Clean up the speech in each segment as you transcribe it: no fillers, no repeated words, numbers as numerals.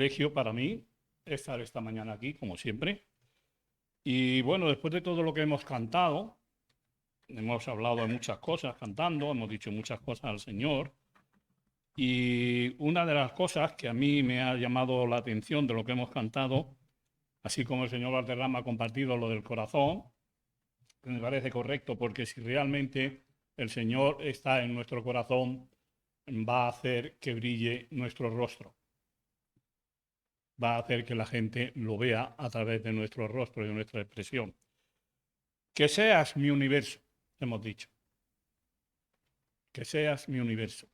privilegio para mí estar esta mañana aquí, como siempre. Y bueno, después de todo lo que hemos cantado, hemos hablado de muchas cosas cantando, hemos dicho muchas cosas al Señor. Y una de las cosas que a mí me ha llamado la atención de lo que hemos cantado, así como el Señor Valderrama ha compartido lo del corazón, que me parece correcto, porque si realmente el Señor está en nuestro corazón, va a hacer que brille nuestro rostro. Va a hacer que la gente lo vea a través de nuestro rostro y de nuestra expresión. Que seas mi universo, hemos dicho. Que seas mi universo.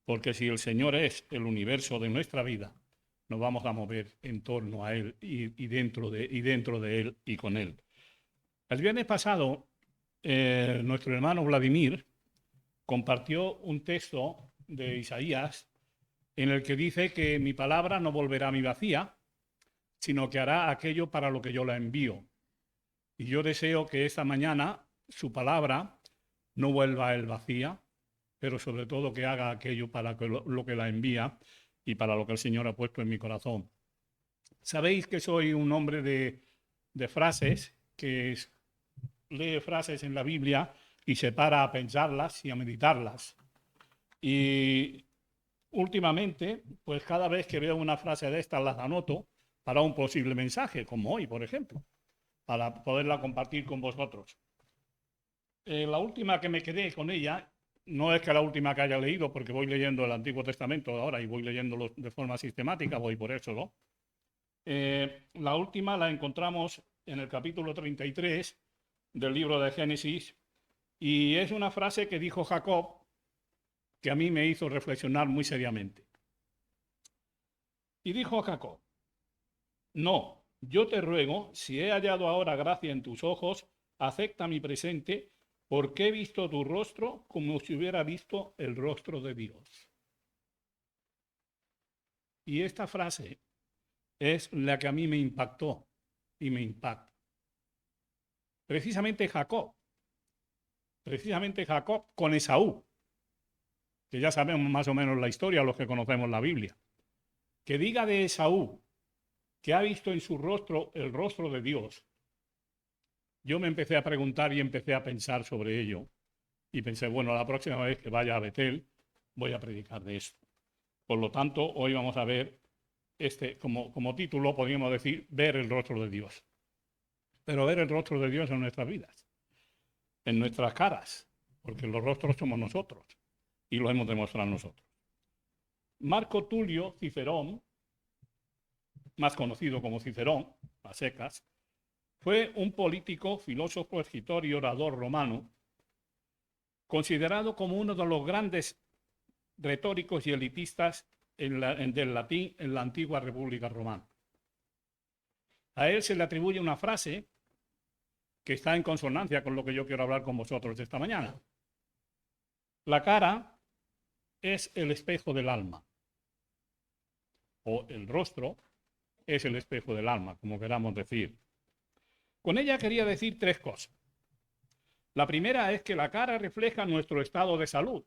Porque si el Señor es el universo de nuestra vida, nos vamos a mover en torno a Él y dentro de Él y con Él. El viernes pasado, nuestro hermano Vladimir compartió un texto de Isaías en el que dice que mi palabra no volverá a mi vacía, sino que hará aquello para lo que yo la envío. Y yo deseo que esta mañana su palabra no vuelva a él vacía, pero sobre todo que haga aquello para lo que la envía y para lo que el Señor ha puesto en mi corazón. Sabéis que soy un hombre de frases, que lee frases en la Biblia y se para a pensarlas y a meditarlas. Y últimamente, pues cada vez que veo una frase de estas las anoto para un posible mensaje, como hoy, por ejemplo, para poderla compartir con vosotros. La última que me quedé con ella, no es que la última que haya leído, porque voy leyendo el Antiguo Testamento ahora y voy leyéndolo de forma sistemática, voy por eso, ¿no? La última la encontramos en el capítulo 33 del libro de Génesis y es una frase que dijo Jacob que a mí me hizo reflexionar muy seriamente. Y dijo Jacob: no, yo te ruego, si he hallado ahora gracia en tus ojos, acepta mi presente, porque he visto tu rostro como si hubiera visto el rostro de Dios. Y esta frase es la que a mí me impactó y me impacta. Precisamente Jacob con Esaú, que ya sabemos más o menos la historia, los que conocemos la Biblia, que diga de Esaú que ha visto en su rostro el rostro de Dios. Yo me empecé a preguntar y empecé a pensar sobre ello. Y pensé, bueno, la próxima vez que vaya a Betel voy a predicar de esto. Por lo tanto, hoy vamos a ver, como título podríamos decir, ver el rostro de Dios. Pero ver el rostro de Dios en nuestras vidas, en nuestras caras, porque los rostros somos nosotros y lo hemos demostrado nosotros. Marco Tulio Cicerón, más conocido como Cicerón, a secas, fue un político, filósofo, escritor y orador romano, considerado como uno de los grandes retóricos y elitistas del latín en la antigua República Romana. A él se le atribuye una frase que está en consonancia con lo que yo quiero hablar con vosotros esta mañana. La cara es el espejo del alma, o el rostro es el espejo del alma, como queramos decir. Con ella quería decir tres cosas. La primera es que la cara refleja nuestro estado de salud.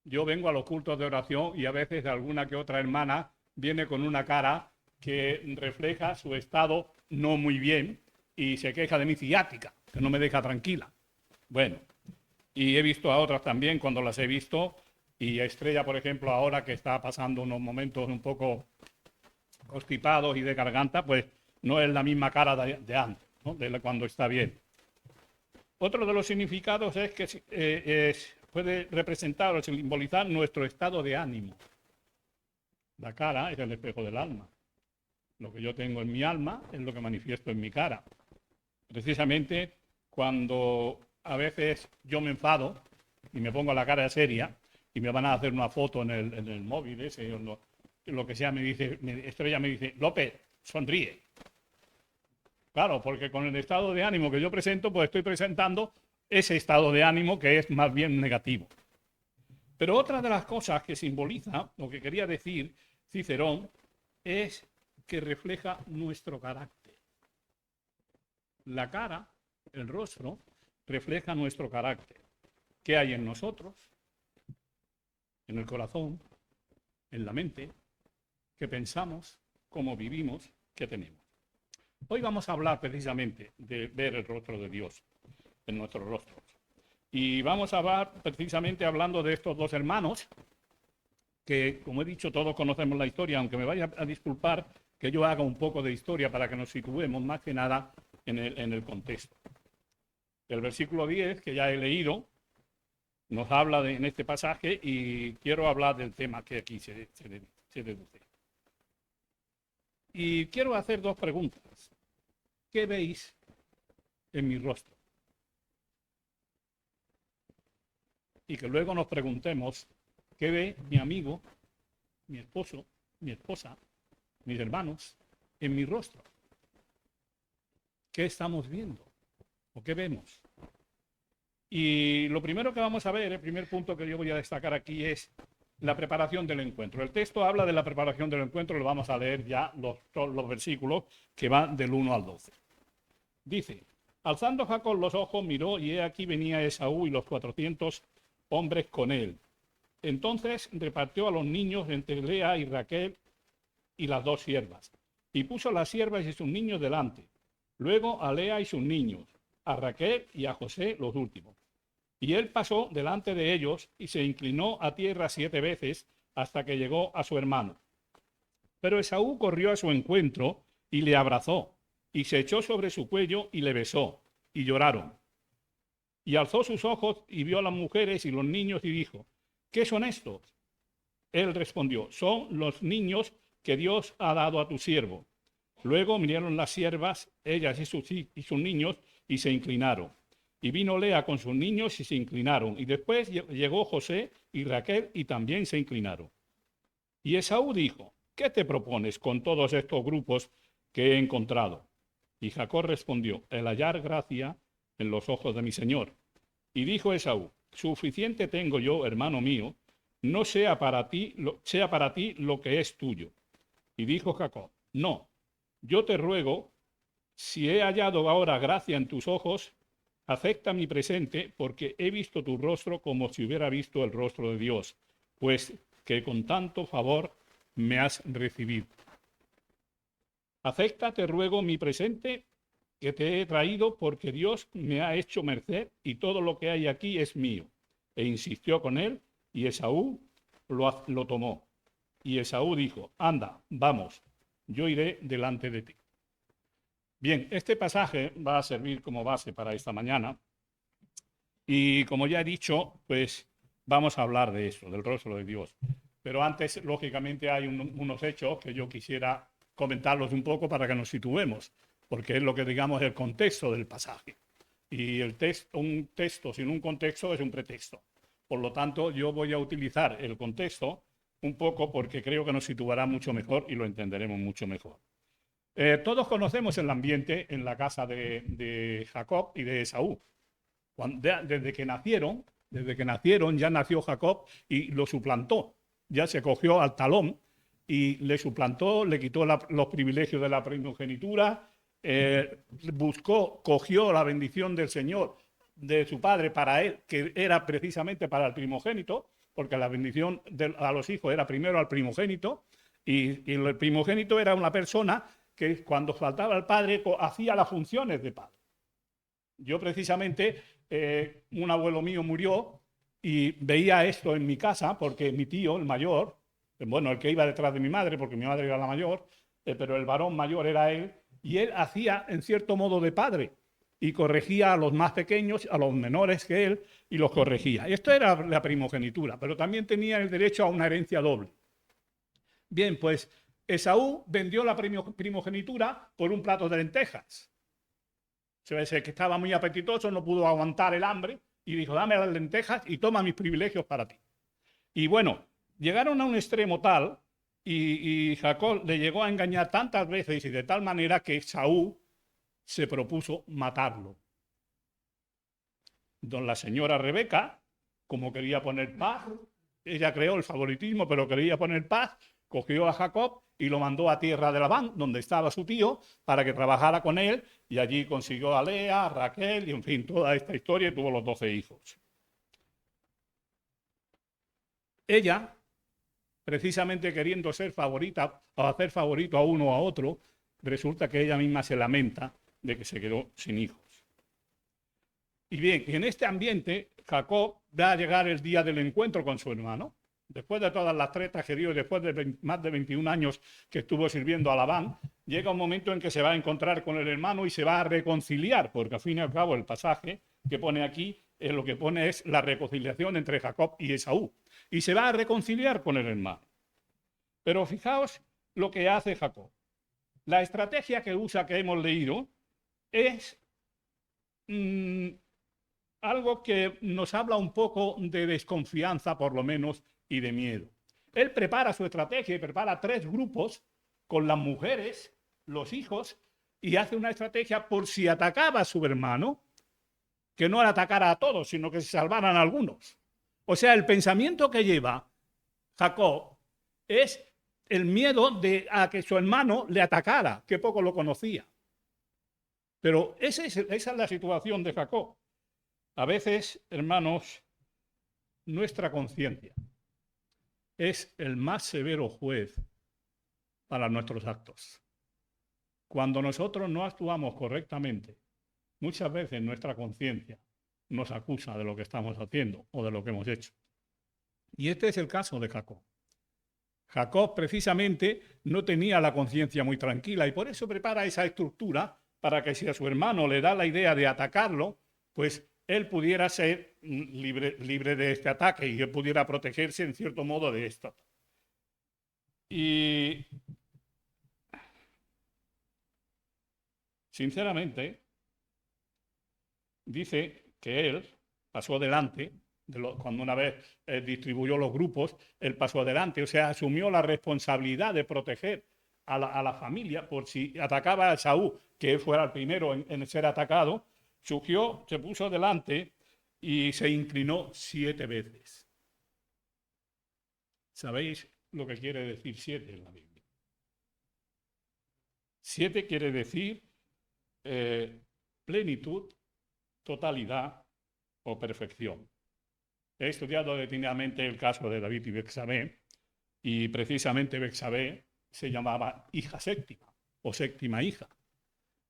Yo vengo a los cultos de oración y a veces alguna que otra hermana viene con una cara que refleja su estado no muy bien y se queja de mi ciática, que no me deja tranquila. Bueno, y he visto a otras también cuando las he visto, y a Estrella, por ejemplo, ahora que está pasando unos momentos un poco constipados y de garganta, pues no es la misma cara de antes, ¿no? De cuando está bien. Otro de los significados es que puede representar o simbolizar nuestro estado de ánimo. La cara es el espejo del alma. Lo que yo tengo en mi alma es lo que manifiesto en mi cara. Precisamente cuando a veces yo me enfado y me pongo la cara seria y me van a hacer una foto en el móvil ese, lo que sea, Estrella me dice, López, sonríe. Claro, porque con el estado de ánimo que yo presento, pues estoy presentando ese estado de ánimo que es más bien negativo. Pero otra de las cosas que simboliza, lo que quería decir Cicerón, es que refleja nuestro carácter. La cara, el rostro, refleja nuestro carácter. ¿Qué hay en nosotros? En el corazón, en la mente, qué pensamos, cómo vivimos, qué tenemos. Hoy vamos a hablar precisamente de ver el rostro de Dios en nuestros rostros. Y vamos a hablar precisamente hablando de estos dos hermanos, que como he dicho todos conocemos la historia, aunque me vaya a disculpar que yo haga un poco de historia para que nos situemos más que nada en el contexto. El versículo 10, que ya he leído, nos habla en este pasaje y quiero hablar del tema que aquí se deduce. Y quiero hacer dos preguntas. ¿Qué veis en mi rostro? Y que luego nos preguntemos, ¿qué ve mi amigo, mi esposo, mi esposa, mis hermanos en mi rostro? ¿Qué estamos viendo? ¿O qué vemos? Y lo primero que vamos a ver, el primer punto que yo voy a destacar aquí es la preparación del encuentro. El texto habla de la preparación del encuentro, lo vamos a leer ya todos los versículos que van del 1 al 12. Dice, alzando Jacob los ojos, miró y he aquí venía Esaú y los 400 hombres con él. Entonces repartió a los niños entre Lea y Raquel y las dos siervas, y puso a las siervas y sus niños delante, luego a Lea y sus niños, a Raquel y a José los últimos. Y él pasó delante de ellos y se inclinó a tierra 7 veces hasta que llegó a su hermano. Pero Esaú corrió a su encuentro y le abrazó, y se echó sobre su cuello y le besó, y lloraron. Y alzó sus ojos y vio a las mujeres y los niños y dijo, ¿qué son estos? Él respondió, son los niños que Dios ha dado a tu siervo. Luego vinieron las siervas, ellas y sus niños, y se inclinaron. Y vino Lea con sus niños y se inclinaron. Y después llegó José y Raquel y también se inclinaron. Y Esaú dijo, ¿qué te propones con todos estos grupos que he encontrado? Y Jacob respondió, el hallar gracia en los ojos de mi señor. Y dijo Esaú, suficiente tengo yo, hermano mío, no sea para ti lo que es tuyo. Y dijo Jacob, no, yo te ruego, si he hallado ahora gracia en tus ojos, acepta mi presente, porque he visto tu rostro como si hubiera visto el rostro de Dios, pues que con tanto favor me has recibido. Acepta, te ruego, mi presente que te he traído, porque Dios me ha hecho merced y todo lo que hay aquí es mío. E insistió con él, y Esaú lo tomó. Y Esaú dijo, anda, vamos, yo iré delante de ti. Bien, este pasaje va a servir como base para esta mañana. Y como ya he dicho, pues vamos a hablar de eso, del rostro de Dios. Pero antes, lógicamente, hay unos hechos que yo quisiera comentarlos un poco para que nos situemos, porque es lo que digamos el contexto del pasaje. Y un texto sin un contexto es un pretexto. Por lo tanto, yo voy a utilizar el contexto un poco porque creo que nos situará mucho mejor y lo entenderemos mucho mejor. Todos conocemos el ambiente en la casa de Jacob y de Esaú. Desde que nacieron, ya nació Jacob y lo suplantó. Ya se cogió al talón y le suplantó, le quitó los privilegios de la primogenitura, cogió la bendición del Señor de su padre para él, que era precisamente para el primogénito, porque la bendición a los hijos era primero al primogénito, y el primogénito era una persona que cuando faltaba el padre hacía las funciones de padre. Yo precisamente, un abuelo mío murió y veía esto en mi casa porque mi tío, el mayor, bueno, el que iba detrás de mi madre, porque mi madre era la mayor, pero el varón mayor era él, y él hacía en cierto modo de padre y corregía a los más pequeños, a los menores que él, y los corregía. Esto era la primogenitura, pero también tenía el derecho a una herencia doble. Bien, pues Esaú vendió la primogenitura por un plato de lentejas. Se ve que estaba muy apetitoso, no pudo aguantar el hambre y dijo, dame las lentejas y toma mis privilegios para ti. Y bueno, llegaron a un extremo tal y Jacob le llegó a engañar tantas veces y de tal manera que Esaú se propuso matarlo. La señora Rebeca, como quería poner paz, ella creó el favoritismo, pero quería poner paz, cogió a Jacob y lo mandó a tierra de Labán, donde estaba su tío, para que trabajara con él, y allí consiguió a Lea, a Raquel, y en fin, toda esta historia, y tuvo los 12 hijos. Ella precisamente queriendo ser favorita o hacer favorito a uno o a otro, resulta que ella misma se lamenta de que se quedó sin hijos. Y bien, en este ambiente, Jacob va a llegar el día del encuentro con su hermano. Después de todas las tretas que dio, después de más de 21 años que estuvo sirviendo a Labán, llega un momento en que se va a encontrar con el hermano y se va a reconciliar, porque al fin y al cabo el pasaje que pone aquí, lo que pone es la reconciliación entre Jacob y Esaú. Y se va a reconciliar con el hermano. Pero fijaos lo que hace Jacob. La estrategia que usa, que hemos leído, es algo que nos habla un poco de desconfianza, por lo menos, y de miedo. Él prepara su estrategia y prepara 3 grupos con las mujeres, los hijos, y hace una estrategia por si atacaba a su hermano, que no le atacara a todos, sino que se salvaran algunos. O sea, el pensamiento que lleva Jacob es el miedo a que su hermano le atacara, que poco lo conocía. Pero esa es la situación de Jacob. A veces, hermanos, nuestra conciencia es el más severo juez para nuestros actos. Cuando nosotros no actuamos correctamente, muchas veces nuestra conciencia nos acusa de lo que estamos haciendo o de lo que hemos hecho. Y este es el caso de Jacob. Jacob precisamente no tenía la conciencia muy tranquila y por eso prepara esa estructura para que si a su hermano le da la idea de atacarlo, pues él pudiera ser libre de este ataque y él pudiera protegerse en cierto modo de esto. Y sinceramente, dice que él pasó adelante, cuando una vez distribuyó los grupos, él pasó adelante, o sea, asumió la responsabilidad de proteger a la familia por si atacaba a Esaú, que él fuera el primero en ser atacado. Surgió, se puso delante y se inclinó 7 veces. ¿Sabéis lo que quiere decir 7 en la Biblia? 7 quiere decir plenitud, totalidad o perfección. He estudiado detenidamente el caso de David y Betsabé, y precisamente Betsabé se llamaba hija séptima o séptima hija.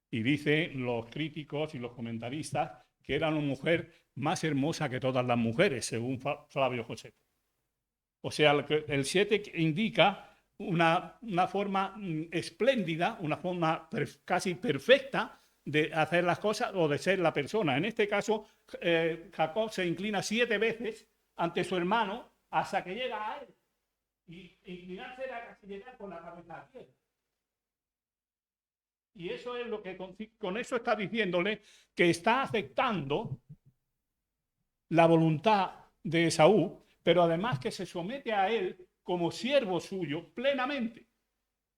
Y dicen los críticos y los comentaristas que era una mujer más hermosa que todas las mujeres, según Flavio José. O sea, el 7 indica una forma espléndida, una forma casi perfecta de hacer las cosas o de ser la persona. En este caso, Jacob se inclina 7 veces ante su hermano hasta que llega a él. Y inclinarse era casi llegar con la cabeza a tierra. Y eso es lo que con eso está diciéndole que está aceptando la voluntad de Esaú, pero además que se somete a él como siervo suyo plenamente.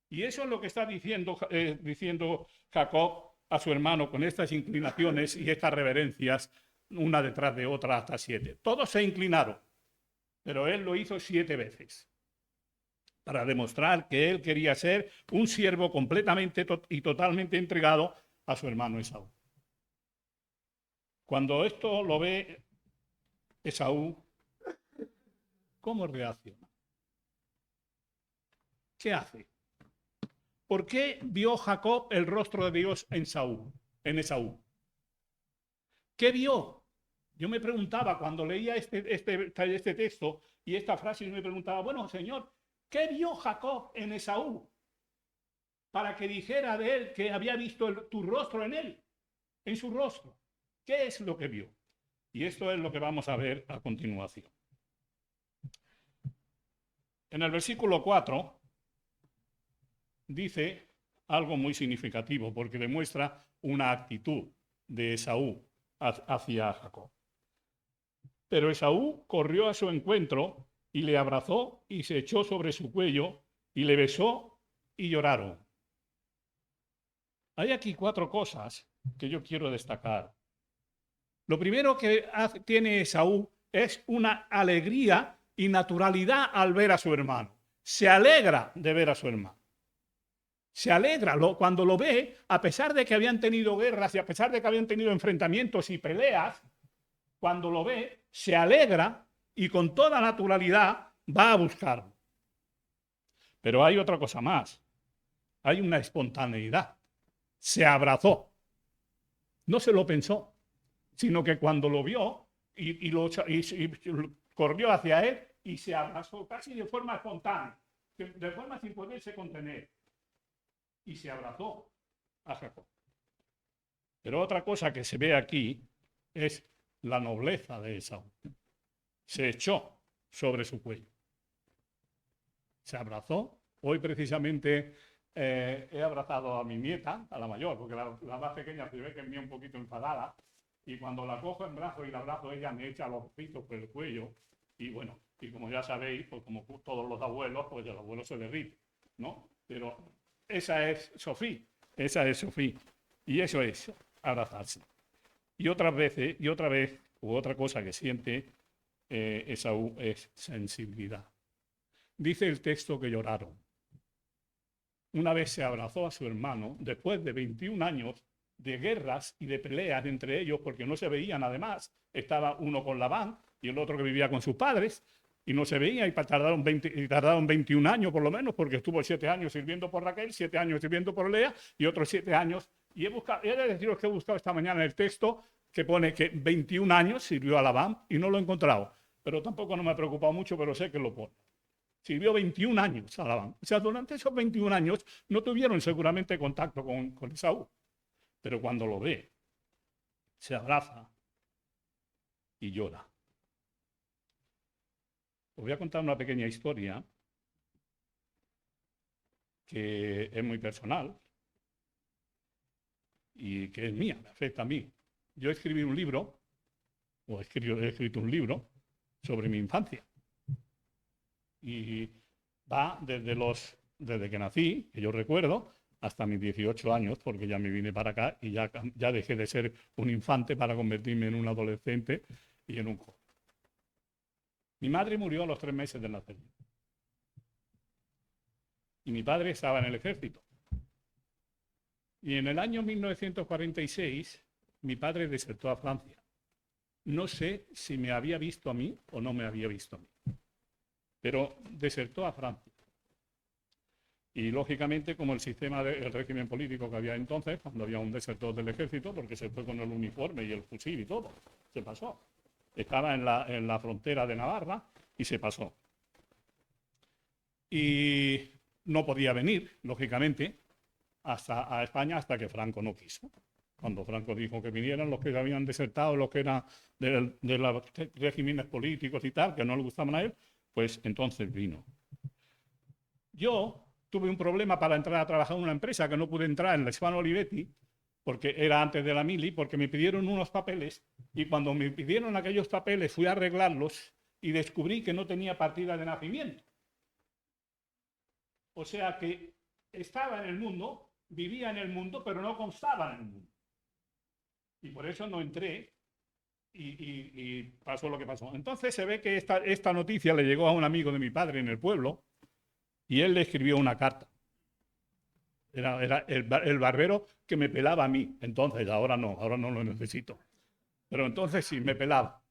Y eso es lo que está diciendo Jacob a su hermano con estas inclinaciones y estas reverencias, una detrás de otra hasta 7. Todos se inclinaron, pero él lo hizo 7 veces para demostrar que él quería ser un siervo completamente y totalmente entregado a su hermano Esaú. Cuando esto lo ve Esaú, ¿cómo reacciona? ¿Qué hace? ¿Por qué vio Jacob el rostro de Dios en Esaú? ¿Qué vio? Yo me preguntaba cuando leía este texto y esta frase, yo me preguntaba, bueno, Señor, ¿qué vio Jacob en Esaú para que dijera de él que había visto tu rostro en él, en su rostro? ¿Qué es lo que vio? Y esto es lo que vamos a ver a continuación. En el versículo 4 dice algo muy significativo porque demuestra una actitud de Esaú hacia Jacob. Pero Esaú corrió a su encuentro y le abrazó y se echó sobre su cuello y le besó y lloraron. Hay aquí 4 cosas que yo quiero destacar. Lo primero que tiene Esaú es una alegría y naturalidad al ver a su hermano. Se alegra de ver a su hermano. Se alegra cuando lo ve, a pesar de que habían tenido guerras y a pesar de que habían tenido enfrentamientos y peleas, cuando lo ve, se alegra y con toda naturalidad va a buscarlo. Pero hay otra cosa más. Hay una espontaneidad. Se abrazó. No se lo pensó, sino que cuando lo vio y corrió hacia él y se abrazó casi de forma espontánea, de forma sin poderse contener. Y se abrazó a Jacob. Pero otra cosa que se ve aquí es la nobleza de Esaú. Se echó sobre su cuello. Se abrazó. Hoy precisamente he abrazado a mi nieta, a la mayor, porque la más pequeña se ve que es un poquito enfadada, y cuando la cojo en brazos y la abrazo, ella me echa los pitos por el cuello, y bueno, y como ya sabéis, pues como todos los abuelos, pues el abuelo se derrite, ¿no? Pero esa es Sofía, y eso es abrazarse. Y otra vez, u otra cosa que siente Esaú es sensibilidad. Dice el texto que lloraron. Una vez se abrazó a su hermano, después de 21 años de guerras y de peleas entre ellos, porque no se veían además. Estaba uno con Labán y el otro que vivía con sus padres, y no se veía, y tardaron 21 años por lo menos, porque estuvo 7 años sirviendo por Raquel, 7 años sirviendo por Lea, y otros 7 años. Y he de deciros que he buscado esta mañana el texto que pone que 21 años sirvió a Labán, y no lo he encontrado. Pero tampoco no me ha preocupado mucho, pero sé que lo pone. Sirvió 21 años a Labán. O sea, durante esos 21 años no tuvieron seguramente contacto con Esaú. Pero cuando lo ve, se abraza y llora. Os voy a contar una pequeña historia que es muy personal y que es mía, me afecta a mí. Yo escribí un libro, he escrito un libro sobre mi infancia. Y va desde que nací, que yo recuerdo, hasta mis 18 años, porque ya me vine para acá y ya dejé de ser un infante para convertirme en un adolescente y en un joven. Mi madre murió a los 3 meses de nacer. Y mi padre estaba en el ejército. Y en el año 1946, mi padre desertó a Francia. No sé si me había visto a mí o no me había visto a mí, pero desertó a Francia. Y lógicamente, como el sistema del régimen político que había entonces, cuando había un desertor del ejército, porque se fue con el uniforme y el fusil y todo, se pasó. Estaba en la frontera de Navarra y se pasó. Y no podía venir, lógicamente, a España hasta que Franco no quiso. Cuando Franco dijo que vinieran los que habían desertado, los que eran de los regímenes políticos y tal, que no le gustaban a él, pues entonces vino. Yo tuve un problema para entrar a trabajar en una empresa que no pude entrar en la Hispano Olivetti, porque era antes de la mili, porque me pidieron unos papeles y cuando me pidieron aquellos papeles fui a arreglarlos y descubrí que no tenía partida de nacimiento. O sea que estaba en el mundo, vivía en el mundo, pero no constaba en el mundo. Y por eso no entré y pasó lo que pasó. Entonces se ve que esta noticia le llegó a un amigo de mi padre en el pueblo y él le escribió una carta. Era el barbero que me pelaba a mí. Entonces, ahora no lo necesito. Pero entonces sí, me pelaba.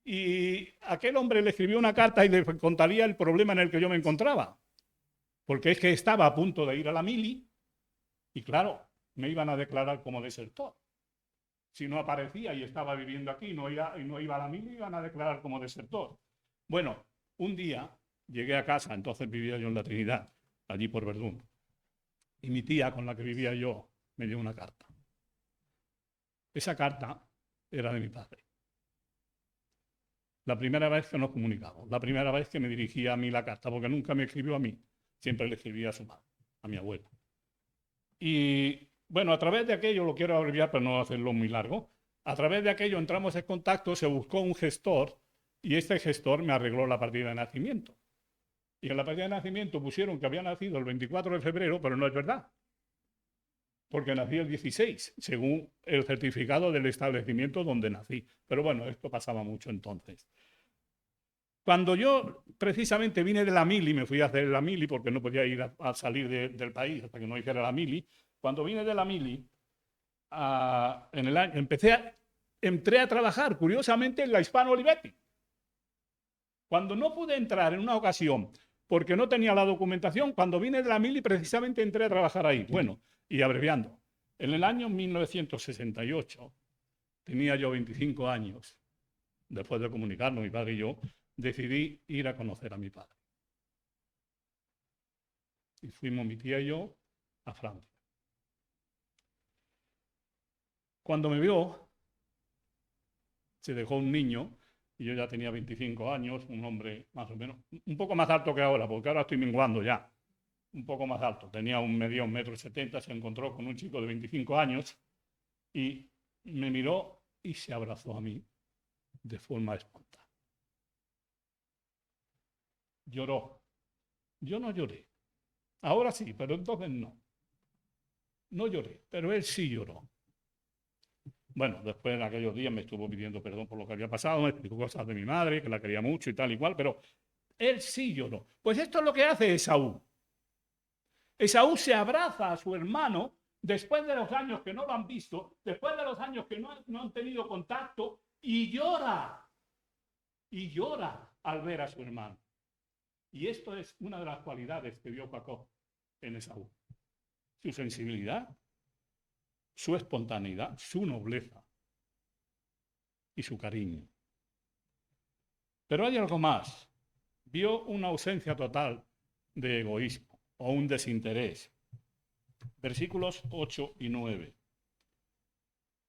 Y aquel hombre le escribió una carta y le contaría el problema en el que yo me encontraba. Porque es que estaba a punto de ir a la mili y claro, me iban a declarar como desertor. Si no aparecía y estaba viviendo aquí y no iba a la mili, iban a declarar como desertor. Bueno, un día llegué a casa, entonces vivía yo en la Trinidad, allí por Verdún. Y mi tía, con la que vivía yo, me dio una carta. Esa carta era de mi padre. La primera vez que nos comunicamos, la primera vez que me dirigía a mí la carta, porque nunca me escribió a mí, siempre le escribía a su madre, a mi abuela. Y bueno, a través de aquello, lo quiero abreviar para no hacerlo muy largo, a través de aquello entramos en contacto, se buscó un gestor y este gestor me arregló la partida de nacimiento. Y en la partida de nacimiento pusieron que había nacido el 24 de febrero, pero no es verdad, porque nací el 16, según el certificado del establecimiento donde nací. Pero bueno, esto pasaba mucho entonces. Cuando yo precisamente vine de la mili, me fui a hacer la mili porque no podía ir a salir del país hasta que no hiciera la mili, cuando vine de la mili, en el año, entré a trabajar, curiosamente, en la Hispano Olivetti. Cuando no pude entrar en una ocasión porque no tenía la documentación. Cuando vine de la mili, precisamente entré a trabajar ahí. Bueno, y abreviando, en el año 1968, tenía yo 25 años, después de comunicarnos, mi padre y yo, decidí ir a conocer a mi padre. Y fuimos mi tía y yo a Francia. Cuando me vio, se dejó un niño, y yo ya tenía 25 años, un hombre más o menos, un poco más alto que ahora, porque ahora estoy menguando ya, un poco más alto. Tenía medía 1,70 m, se encontró con un chico de 25 años y me miró y se abrazó a mí de forma espontánea. Lloró. Yo no lloré. Ahora sí, pero entonces no. No lloré, pero él sí lloró. Bueno, después en aquellos días me estuvo pidiendo perdón por lo que había pasado, me explicó cosas de mi madre, que la quería mucho y tal y cual, pero él sí lloró. Pues esto es lo que hace Esaú. Esaú se abraza a su hermano después de los años que no lo han visto, después de los años que no han tenido contacto, y llora al ver a su hermano. Y esto es una de las cualidades que vio Jacob en Esaú. Su sensibilidad, su espontaneidad, su nobleza y su cariño. Pero hay algo más. Vio una ausencia total de egoísmo o un desinterés. Versículos 8 y 9.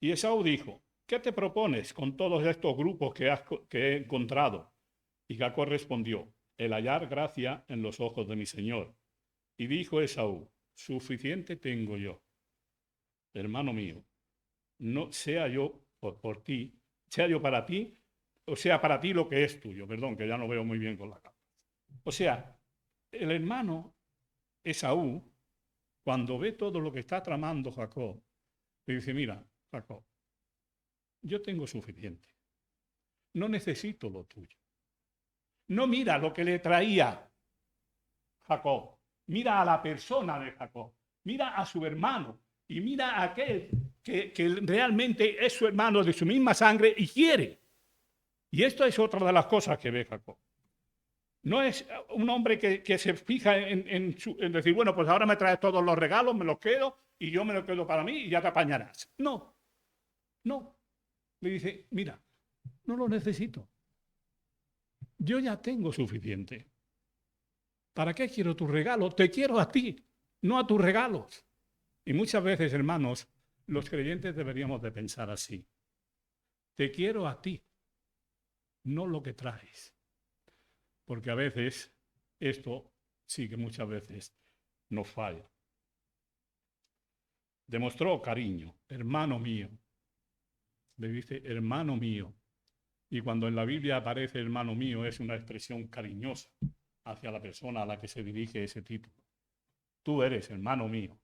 Y Esaú dijo: ¿qué te propones con todos estos grupos que he encontrado? Y Jacob respondió: el hallar gracia en los ojos de mi señor. Y dijo Esaú: suficiente tengo yo, hermano mío, no sea yo por ti, sea yo para ti, o sea para ti lo que es tuyo. Perdón, que ya no veo muy bien con la cámara. O sea, el hermano Esaú, cuando ve todo lo que está tramando Jacob, le dice: mira, Jacob, yo tengo suficiente, no necesito lo tuyo. No mira lo que le traía Jacob, mira a la persona de Jacob, mira a su hermano y mira a aquel que realmente es su hermano de su misma sangre y quiere. Y esto es otra de las cosas que ve Jacob. No es un hombre que se fija en decir: bueno, pues ahora me traes todos los regalos, me los quedo y yo me los quedo para mí y ya te apañarás. No, no. Le dice: mira, no lo necesito. Yo ya tengo suficiente. ¿Para qué quiero tus regalos? Te quiero a ti, no a tus regalos. Y muchas veces, hermanos, los creyentes deberíamos de pensar así. Te quiero a ti, no lo que traes. Porque a veces esto sí que muchas veces nos falla. Demostró cariño, hermano mío. Le dice hermano mío. Y cuando en la Biblia aparece hermano mío, es una expresión cariñosa hacia la persona a la que se dirige ese título. Tú eres hermano mío,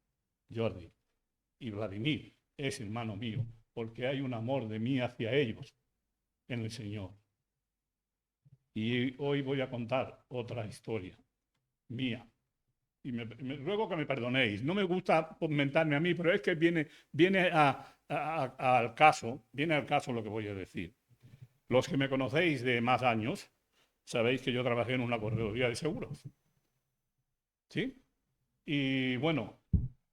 Jordi, y Vladimir es hermano mío, porque hay un amor de mí hacia ellos en el Señor. Y hoy voy a contar otra historia mía. Y me ruego que me perdonéis. No me gusta comentarme a mí, pero es que viene al caso lo que voy a decir. Los que me conocéis de más años, sabéis que yo trabajé en una correduría de seguros. ¿Sí? Y bueno,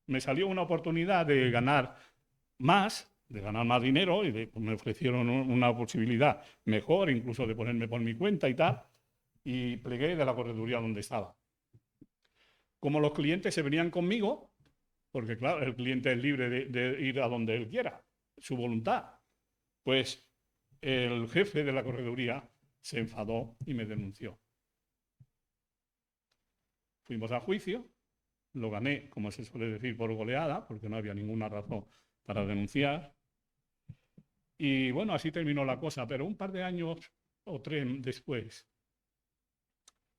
me salió una oportunidad de ganar más dinero y me ofrecieron una posibilidad mejor, incluso de ponerme por mi cuenta y tal, y plegué de la correduría donde estaba. Como los clientes se venían conmigo, porque claro, el cliente es libre de ir a donde él quiera, su voluntad, pues el jefe de la correduría se enfadó y me denunció. Fuimos a juicio, lo gané, como se suele decir, por goleada, porque no había ninguna razón para denunciar. Y bueno, así terminó la cosa, pero un par de años o 3 después,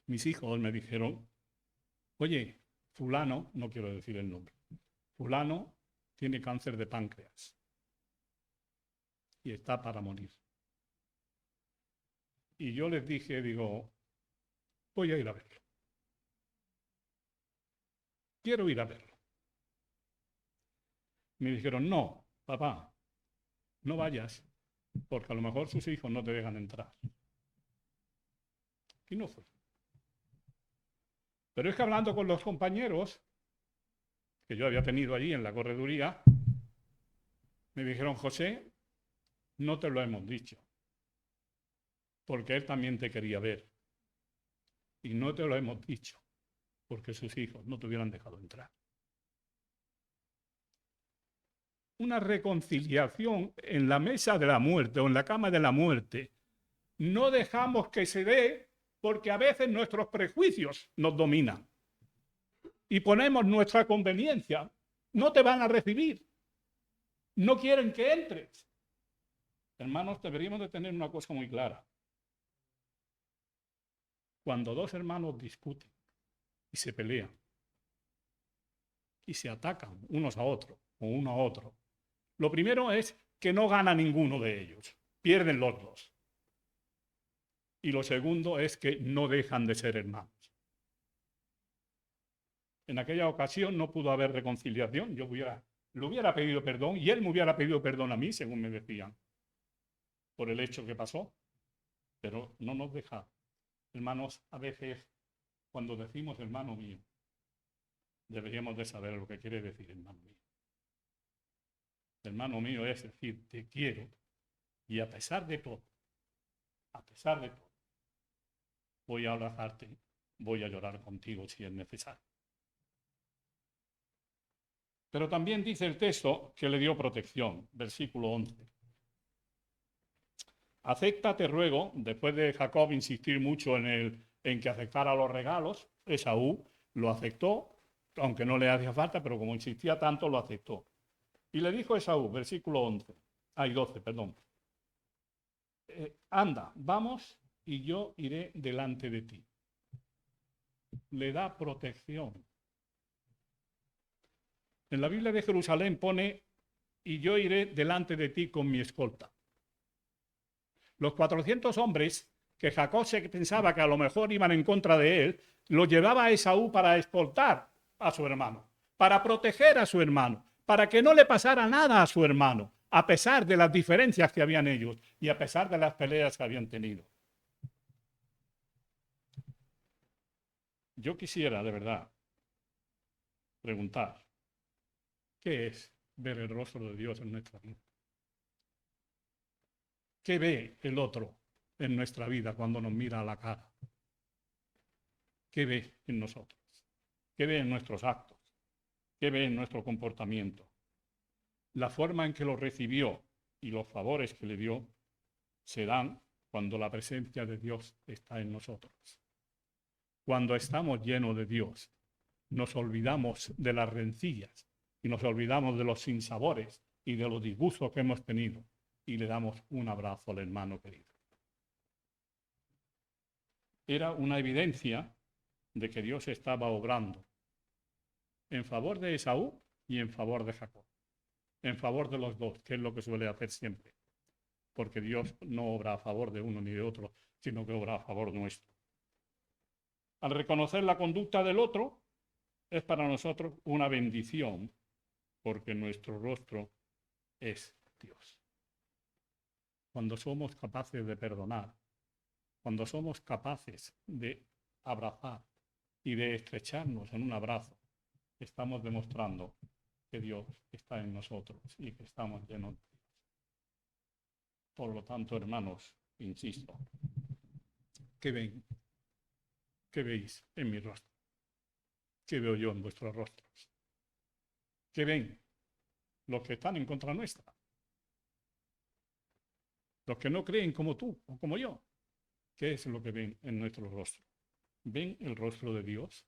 mis hijos me dijeron: oye, fulano, no quiero decir el nombre, fulano tiene cáncer de páncreas y está para morir. Y yo les dije, voy a ir a verlo. Quiero ir a verlo. Me dijeron: no, papá, no vayas, porque a lo mejor sus hijos no te dejan entrar. Y no fue. Pero es que hablando con los compañeros que yo había tenido allí en la correduría, me dijeron, José, no te lo hemos dicho, porque él también te quería ver. Y no te lo hemos dicho, porque sus hijos no te hubieran dejado entrar. Una reconciliación en la mesa de la muerte o en la cama de la muerte, no dejamos que se dé porque a veces nuestros prejuicios nos dominan y ponemos nuestra conveniencia. No te van a recibir, no quieren que entres. Hermanos, deberíamos de tener una cosa muy clara. Cuando dos hermanos discuten y se pelean y se atacan unos a otros o uno a otro, lo primero es que no gana ninguno de ellos, pierden los dos. Y lo segundo es que no dejan de ser hermanos. En aquella ocasión no pudo haber reconciliación, yo le hubiera pedido perdón y él me hubiera pedido perdón a mí, según me decían, por el hecho que pasó, pero no nos deja. Hermanos, a veces cuando decimos hermano mío, deberíamos de saber lo que quiere decir hermano mío. Hermano mío es decir, te quiero y a pesar de todo, voy a abrazarte, voy a llorar contigo si es necesario. Pero también dice el texto que le dio protección, versículo 11. Acepta, te ruego, después de Jacob insistir mucho en que aceptara los regalos, Esaú lo aceptó, aunque no le hacía falta, pero como insistía tanto, lo aceptó. Y le dijo Esaú, versículo 12, perdón. Anda, vamos y yo iré delante de ti. Le da protección. En la Biblia de Jerusalén pone, y yo iré delante de ti con mi escolta. Los 400 hombres que Jacob se pensaba que a lo mejor iban en contra de él, lo llevaba a Esaú para escoltar a su hermano, para proteger a su hermano, para que no le pasara nada a su hermano, a pesar de las diferencias que habían ellos y a pesar de las peleas que habían tenido. Yo quisiera, de verdad, preguntar, ¿qué es ver el rostro de Dios en nuestra vida? ¿Qué ve el otro en nuestra vida cuando nos mira a la cara? ¿Qué ve en nosotros? ¿Qué ve en nuestros actos? ¿Qué ve en nuestro comportamiento? La forma en que lo recibió y los favores que le dio se dan cuando la presencia de Dios está en nosotros. Cuando estamos llenos de Dios, nos olvidamos de las rencillas y nos olvidamos de los sinsabores y de los disgustos que hemos tenido y le damos un abrazo al hermano querido. Era una evidencia de que Dios estaba obrando en favor de Esaú y en favor de Jacob, en favor de los dos, que es lo que suele hacer siempre, porque Dios no obra a favor de uno ni de otro, sino que obra a favor nuestro. Al reconocer la conducta del otro, es para nosotros una bendición, porque nuestro rostro es Dios. Cuando somos capaces de perdonar, cuando somos capaces de abrazar y de estrecharnos en un abrazo, estamos demostrando que Dios está en nosotros y que estamos llenos de Dios. Por lo tanto, hermanos, insisto, ¿qué ven? ¿Qué veis en mi rostro? ¿Qué veo yo en vuestros rostros? ¿Qué ven los que están en contra nuestra? Los que no creen como tú o como yo. ¿Qué es lo que ven en nuestro rostro? ¿Ven el rostro de Dios?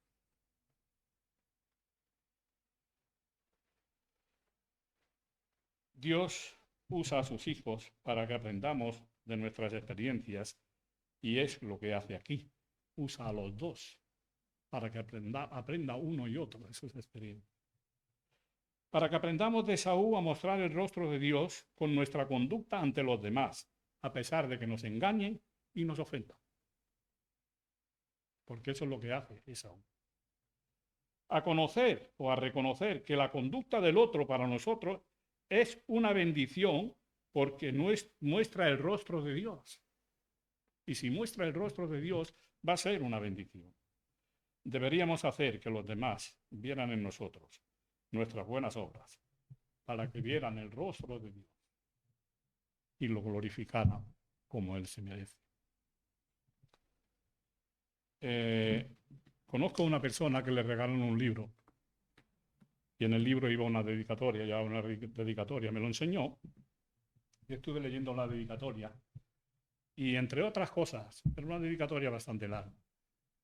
Dios usa a sus hijos para que aprendamos de nuestras experiencias y es lo que hace aquí. Usa a los dos para que aprenda uno y otro de sus experiencias. Para que aprendamos de Esaú a mostrar el rostro de Dios con nuestra conducta ante los demás, a pesar de que nos engañen y nos ofendan. Porque eso es lo que hace Esaú. A conocer o a reconocer que la conducta del otro para nosotros es una bendición porque muestra el rostro de Dios. Y si muestra el rostro de Dios, va a ser una bendición. deberíamos hacer que los demás vieran en nosotros nuestras buenas obras, para que vieran el rostro de Dios y lo glorificaran como Él se merece. Conozco a una persona que le regalan un libro y en el libro iba una dedicatoria, ya una dedicatoria, me lo enseñó y estuve leyendo la dedicatoria y entre otras cosas, era una dedicatoria bastante larga,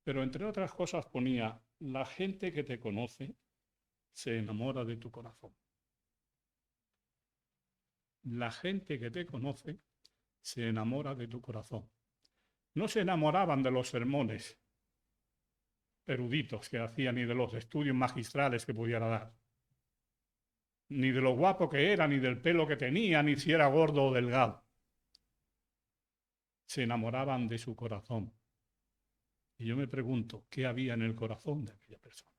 pero entre otras cosas ponía: la gente que te conoce se enamora de tu corazón. La gente que te conoce se enamora de tu corazón. No se enamoraban de los sermones eruditos que hacía, ni de los estudios magistrales que pudiera dar, ni de lo guapo que era, ni del pelo que tenía, ni si era gordo o delgado. Se enamoraban de su corazón. Y yo me pregunto, ¿qué había en el corazón de aquella persona?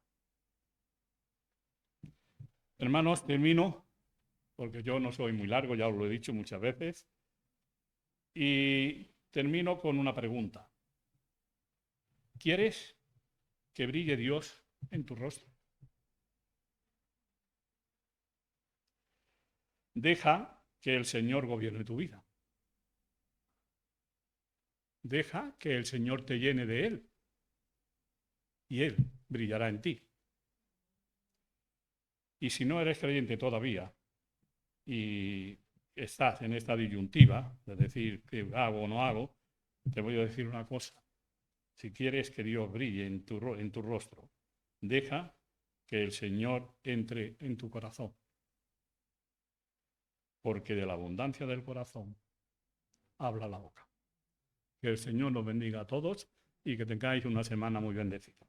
Hermanos, termino, porque yo no soy muy largo, ya os lo he dicho muchas veces, y termino con una pregunta. ¿Quieres que brille Dios en tu rostro? Deja que el Señor gobierne tu vida. Deja que el Señor te llene de Él y Él brillará en ti. Y si no eres creyente todavía y estás en esta disyuntiva de decir qué hago o no hago, te voy a decir una cosa. Si quieres que Dios brille en tu rostro, deja que el Señor entre en tu corazón. Porque de la abundancia del corazón habla la boca. Que el Señor nos bendiga a todos y que tengáis una semana muy bendecida.